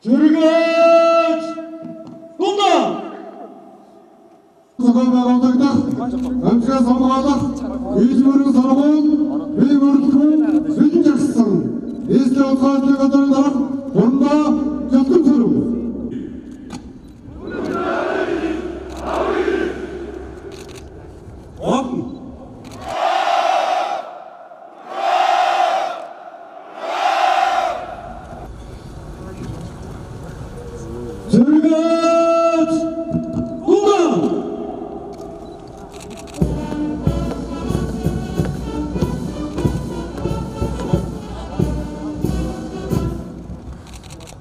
Зүргэж гунда Зохион байгуулагдах амжилттай сонгоолох ийж мөрөн сургууль бие бүрэлдэхүүн бэлэн жагсан нийслэлийн онцгойлолтын газрын дарга Гундаа Жалган Цэрэг. Зүргэж гунда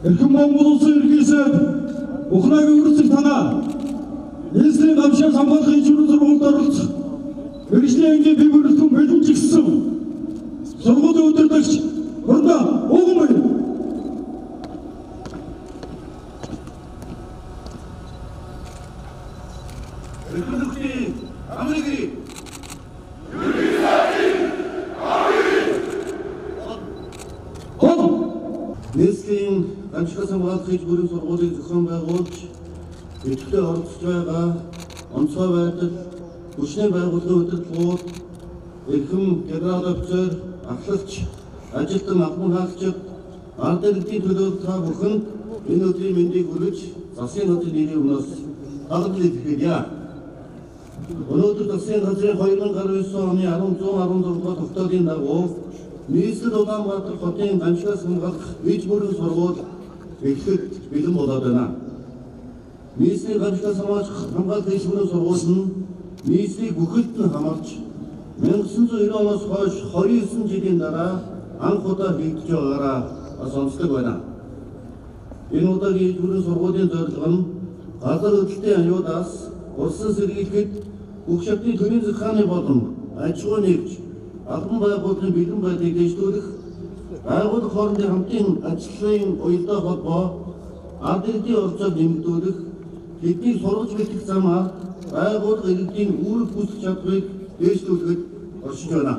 Эрхэм Монгол улсын ерөнхий сайд Ухраагийн үрсэг танаа нийслэлийн гамшиг хамгаалахын журам сургуульд оролцох мэргэжлийн ангийн бие бүрэлдэхүүн бэлэн жигсэн сургуулийн удирдагч Гундаа Угмын Республикийн Америкийн нийслэлийн гамшиг хамгаалахын журам сургуулийг зохион байгуулж идэвхтэй оролцож байгаа онцгой байдал хүчний байгууллагын удирдлагууд эрхэм генерал офицер ахлагч ажилтан албан хаагчид ард иргэдийн төлөө та бүхэнд энэ өдрийн мэндийг хүргэж засгийн газрын нэрийн өмнөөс талархлыг хэлье. Өнөөдөр засгийн газрын 2019 оны 11-16 тогтоодын дагуу нийслэл Улаанбаатар хотын гамшигаас хамгаалах иж бүрэн сургууль эхлэхэд бэлэн болоод байна. Нийслэлийн гамшигаас хамгаалах иж бүрэн сургууль нь нийслийг бүхэлд нь хамарч 1990 оноос хойш 29 жилийн дараа анх удаа хийгдэж байгаагаараа бас онцлог байна. Энэ удаагийн иж бүрэн сургуулийн зорилго нь газар хөдлөлтийн аюудаас улсын сэргийлэхэд бүх шатны төрийн захааны болон аж ахуй нэгж албан байгуулалтын бэлэн байдлыг дэвшүүлэх, байгууллага хоорондын хамтын ажлын уялдаа холбоо, ард иргэдийн оролцоог нэмэгдүүлэх, тэднийг сургаж бэлтгэх замаар байгууллага иргэдийн үүрэг гүйцэтгэх чадварыг дэвшүүлэхэд оршиж байна.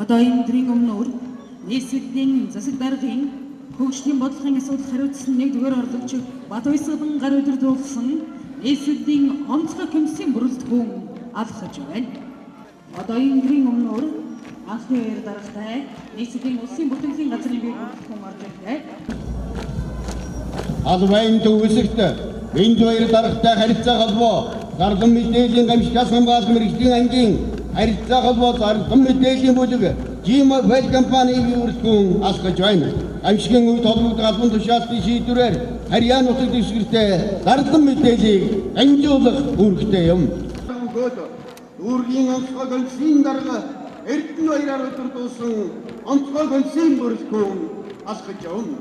Одоо энэ өдрийн өмнөр нийслэлийн засаг даргын хөгжлийн бодлогын асуудал хариуцсан 1-р орлогч Бат Уйсгалан гар удирдуулсан нийслэлийн онцгой комиссийн бүрэлдэхүүн алхаж байна. Одоо энэ өдрийн өмнөр анхны үеэр дарагтай нийслэлийн улсын бүртгэлийн газрын бие бүрэлдэхүүн орж ирлээ. Албайн төвөсөлт энд хоёр дарагтай харилцаа холбоо гарлан мэдээллийн гамшигаас хамгаалах мэргэжлийн ангийн харилцаа холбоо гарлан мэдээллийн бүлэг G-Mobile компанийн бие бүрэлдэхүүн алхаж байна. Амшигын үед холбогдох албан тушаалтын шийдвэрээр харьяа нутаг дэвсгэртэй гарлан мэдээллийг амжуулах үүрэгтэй юм. Үүргийн онцгой комиссийн дарга Эрдэнэ баяраар удирдуулсан онцгой комиссийн бүрэлдэхүүн алхаж явна.